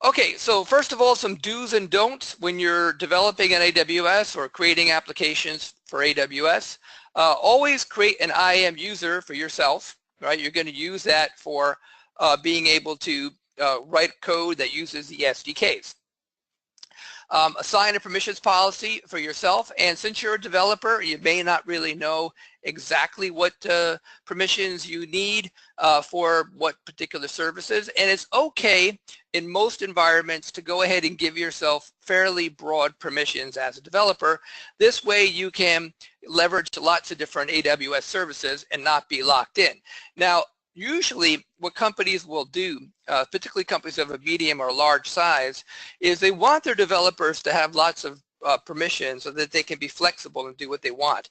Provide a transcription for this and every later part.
Okay, so first of all, some do's and don'ts when you're developing an AWS or creating applications for AWS. Always create an IAM user for yourself, right? You're going to use that for being able to write code that uses the SDKs. Assign a permissions policy for yourself, and since you're a developer, you may not really know exactly what permissions you need for what particular services, and it's okay in most environments to go ahead and give yourself fairly broad permissions as a developer. This way you can leverage lots of different AWS services and not be locked in. Now, usually what companies will do, particularly companies of a medium or large size, is they want their developers to have lots of permissions so that they can be flexible and do what they want.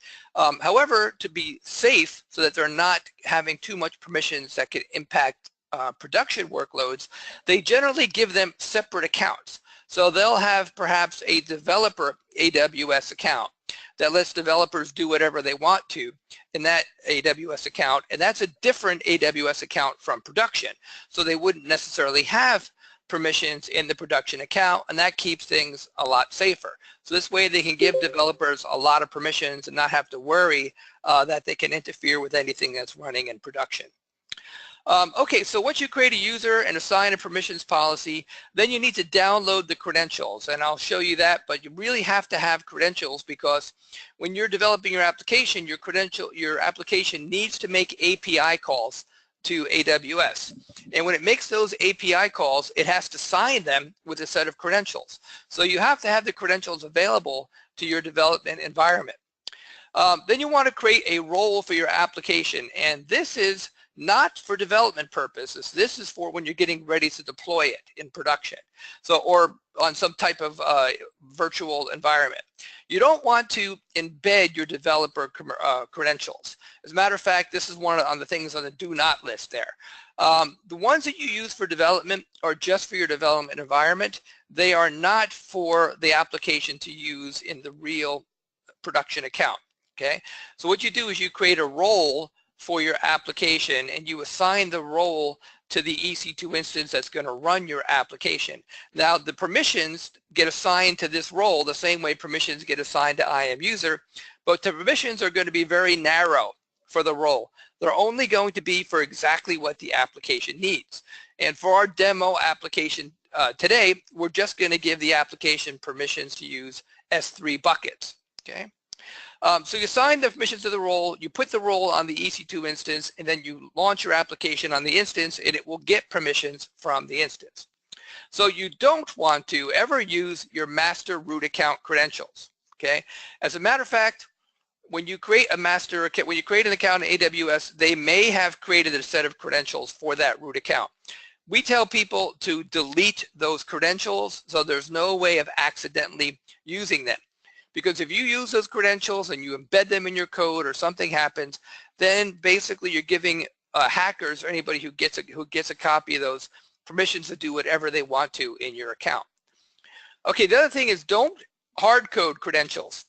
However, to be safe so that they're not having too much permissions that could impact production workloads, they generally give them separate accounts. So they'll have perhaps a developer AWS account that lets developers do whatever they want to in that AWS account, and that's a different AWS account from production. So they wouldn't necessarily have permissions in the production account, and that keeps things a lot safer. So this way they can give developers a lot of permissions and not have to worry that they can interfere with anything that's running in production. Okay, so once you create a user and assign a permissions policy, then you need to download the credentials, and I'll show you that, but you really have to have credentials because when you're developing your application, your application needs to make API calls to AWS. And when it makes those API calls, it has to sign them with a set of credentials. So you have to have the credentials available to your development environment. Then you want to create a role for your application, and this is not for development purposes. This is for when you're getting ready to deploy it in production, so or on some type of virtual environment. You don't want to embed your developer credentials. As a matter of fact, this is one of the things on the do not list there. The ones that you use for development are just for your development environment. They are not for the application to use in the real production account. Okay, so what you do is you create a role for your application and you assign the role to the EC2 instance that's going to run your application. Now the permissions get assigned to this role the same way permissions get assigned to IAM user, but the permissions are going to be very narrow for the role. They're only going to be for exactly what the application needs. And for our demo application today, we're just going to give the application permissions to use S3 buckets. Okay. So you assign the permissions to the role, you put the role on the EC2 instance, and then you launch your application on the instance, and it will get permissions from the instance. So you don't want to ever use your master root account credentials. Okay. As a matter of fact, when you create a master account, when you create an account in AWS, they may have created a set of credentials for that root account. We tell people to delete those credentials so there's no way of accidentally using them. Because if you use those credentials and you embed them in your code or something happens, then basically you're giving hackers or anybody who gets a copy of those permissions to do whatever they want to in your account. Okay, the other thing is don't hard code credentials.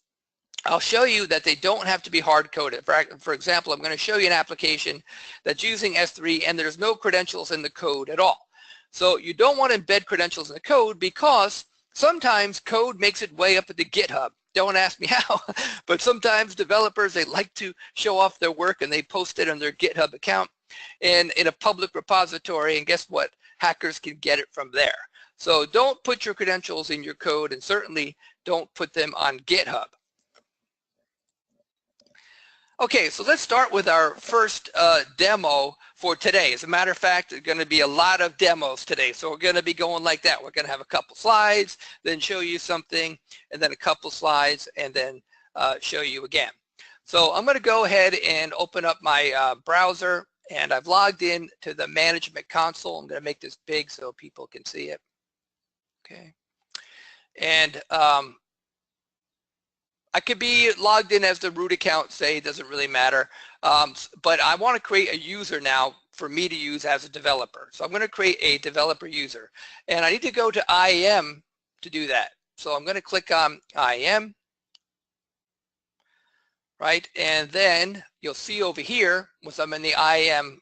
I'll show you that they don't have to be hard coded. For example, I'm going to show you an application that's using S3 and there's no credentials in the code at all. So you don't want to embed credentials in the code because sometimes code makes its way up into GitHub. Don't ask me how, but sometimes developers, they like to show off their work and they post it on their GitHub account and in a public repository, and guess what? Hackers can get it from there. So don't put your credentials in your code and certainly don't put them on GitHub. Okay, so let's start with our first demo for today. As a matter of fact, there's going to be a lot of demos today, so we're going to be going like that. We're going to have a couple slides, then show you something, and then a couple slides, and then show you again. So I'm going to go ahead and open up my browser, and I've logged in to the management console. I'm going to make this big so people can see it. Okay, and I could be logged in as the root account, say, it doesn't really matter, but I want to create a user now for me to use as a developer. So I'm going to create a developer user, and I need to go to IAM to do that. So I'm going to click on IAM, right, and then you'll see over here, once I'm in the IAM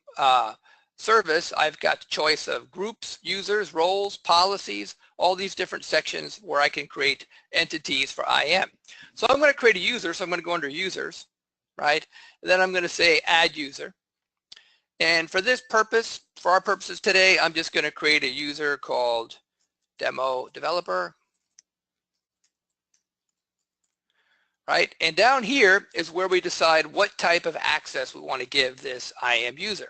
service, I've got the choice of groups, users, roles, policies, all these different sections where I can create entities for IAM. So I'm going to create a user, so I'm going to go under users, right? And then I'm going to say add user. And for this purpose, for our purposes today, I'm just going to create a user called demo developer. Right? And down here is where we decide what type of access we want to give this IAM user.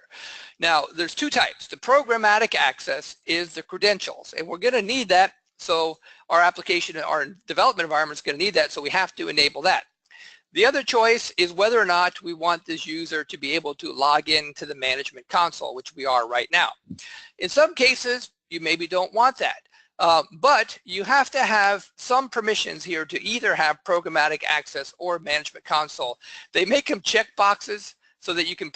Now, there's two types. The programmatic access is the credentials, and we're going to need that. So our application, our development environment is going to need that, so we have to enable that. The other choice is whether or not we want this user to be able to log in to the management console, which we are right now. In some cases, you maybe don't want that. But you have to have some permissions here to either have programmatic access or management console. They make them check boxes so that you can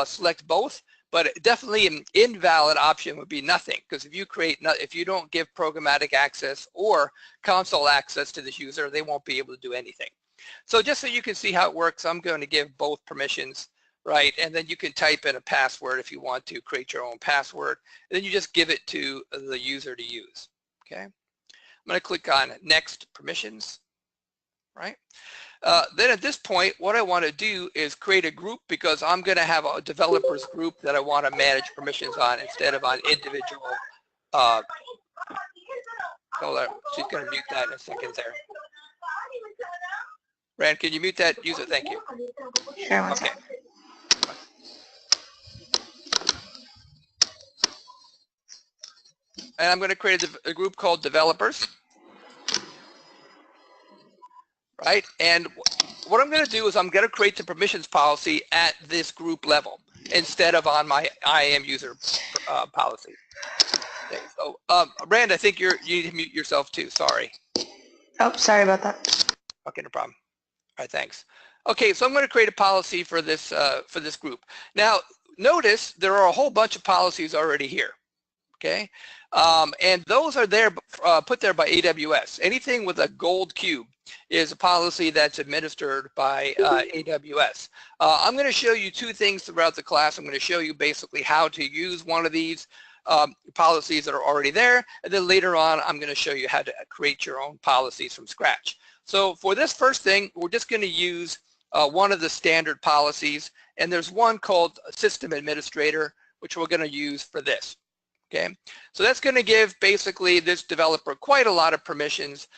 select both, but definitely an invalid option would be nothing, because if you don't give programmatic access or console access to this user, they won't be able to do anything. So just so you can see how it works, I'm going to give both permissions. Right, and then you can type in a password if you want to create your own password, and then you just give it to the user to use. Okay, I'm going to click on Next Permissions. Right, then at this point, what I want to do is create a group, because I'm going to have a developers group that I want to manage permissions on instead of on individual. Hold on, she's going to mute that in a second there. Rand, can you mute that user? Thank you. Sure, one second. And I'm going to create a group called developers, right? And what I'm going to do is I'm going to create the permissions policy at this group level instead of on my IAM user policy. Okay, so Rand, I think you need to mute yourself too. Sorry. Oh, sorry about that. Okay, no problem. All right, thanks. Okay, so I'm going to create a policy for this group. Now, notice there are a whole bunch of policies already here. Okay, and those are there put there by AWS. Anything with a gold cube is a policy that's administered by AWS. I'm going to show you two things throughout the class. I'm going to show you basically how to use one of these policies that are already there, and then later on I'm going to show you how to create your own policies from scratch. So for this first thing, we're just going to use one of the standard policies, and there's one called System Administrator, which we're going to use for this. Okay, so that's going to give basically this developer quite a lot of permissions.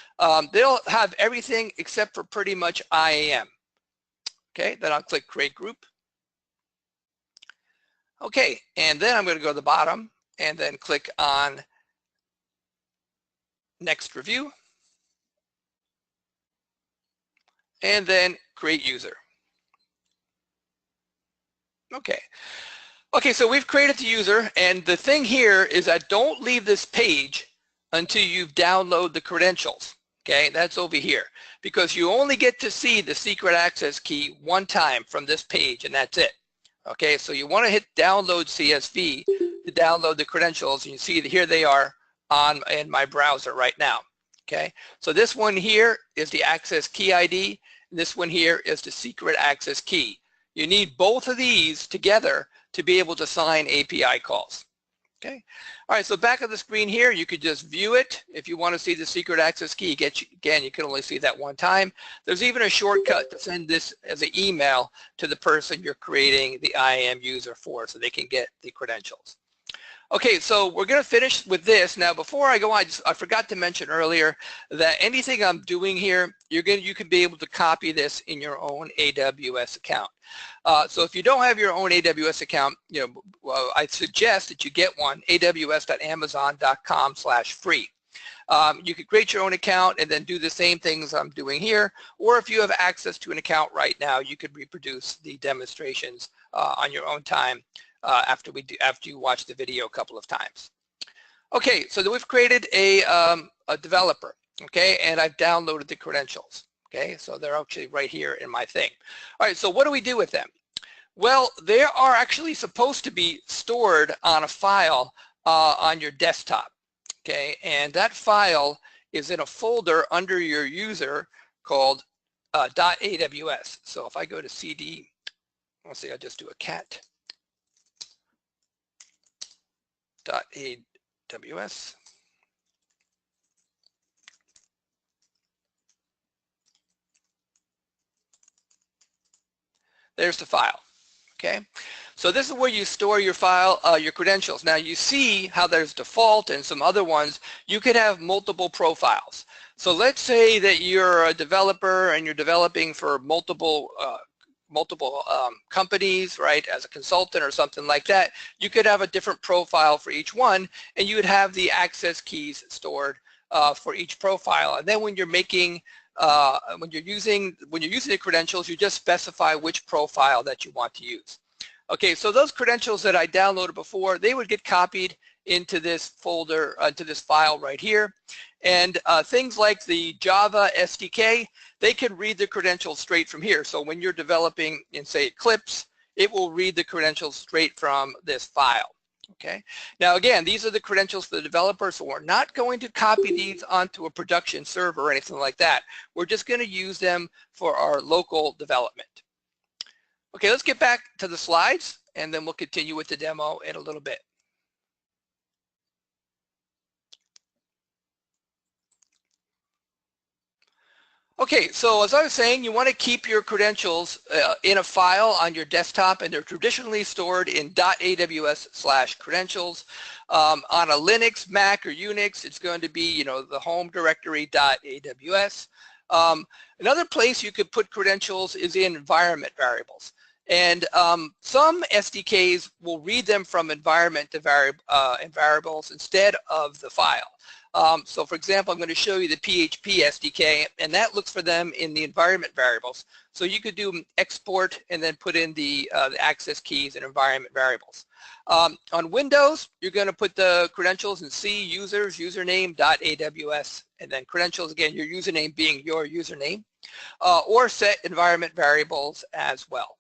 They'll have everything except for pretty much IAM. Okay, then I'll click Create Group. Okay, and then I'm going to go to the bottom and then click on Next Review. And then Create User. Okay. Okay, so we've created the user, and the thing here is that don't leave this page until you've downloaded the credentials. Okay, that's over here, because you only get to see the secret access key one time from this page, and that's it. Okay, so you want to hit download CSV to download the credentials, and you see that here they are in my browser right now. Okay, so this one here is the access key ID, and this one here is the secret access key. You need both of these together to be able to sign API calls. Okay. All right, so back of the screen here, you could just view it. If you want to see the secret access key, again, you can only see that one time. There's even a shortcut to send this as an email to the person you're creating the IAM user for, so they can get the credentials. Okay, so we're going to finish with this. Now, before I go on, I forgot to mention earlier that anything I'm doing here, you can be able to copy this in your own AWS account. So if you don't have your own AWS account, I suggest that you get one, aws.amazon.com/free. You could create your own account and then do the same things I'm doing here, or if you have access to an account right now, you could reproduce the demonstrations on your own time after you watch the video a couple of times. Okay, so then we've created a developer, okay, and I've downloaded the credentials. Okay, so they're actually right here in my thing. All right, so what do we do with them? Well, they are actually supposed to be stored on a file on your desktop. Okay, and that file is in a folder under your user called .aws. So if I go to CD, let's see, I'll just do a cat. .aws. There's the file. Okay, so this is where you store your file, your credentials. Now you see how there's default and some other ones. You could have multiple profiles. So let's say that you're a developer and you're developing for multiple companies, right, as a consultant or something like that. You could have a different profile for each one, and you would have the access keys stored for each profile. And then when you're making when you're using the credentials, you just specify which profile that you want to use. Okay, so those credentials that I downloaded before, they would get copied into this folder, to this file right here. And things like the Java SDK, they can read the credentials straight from here. So when you're developing in, say, Eclipse, it will read the credentials straight from this file. Okay. Now again, these are the credentials for the developer, so we're not going to copy these onto a production server or anything like that. We're just going to use them for our local development. Okay, let's get back to the slides, and then we'll continue with the demo in a little bit. Okay, so as I was saying, you want to keep your credentials in a file on your desktop, and they're traditionally stored in .aws/credentials. On a Linux, Mac, or Unix, it's going to be, the home directory .aws. Another place you could put credentials is in environment variables. And some SDKs will read them from environment to variables instead of the file. So for example, I'm going to show you the PHP SDK, and that looks for them in the environment variables. So you could do export and then put in the access keys and environment variables. On Windows, you're going to put the credentials in C, users, username.aws, and then credentials, again, your username being your username, or set environment variables as well.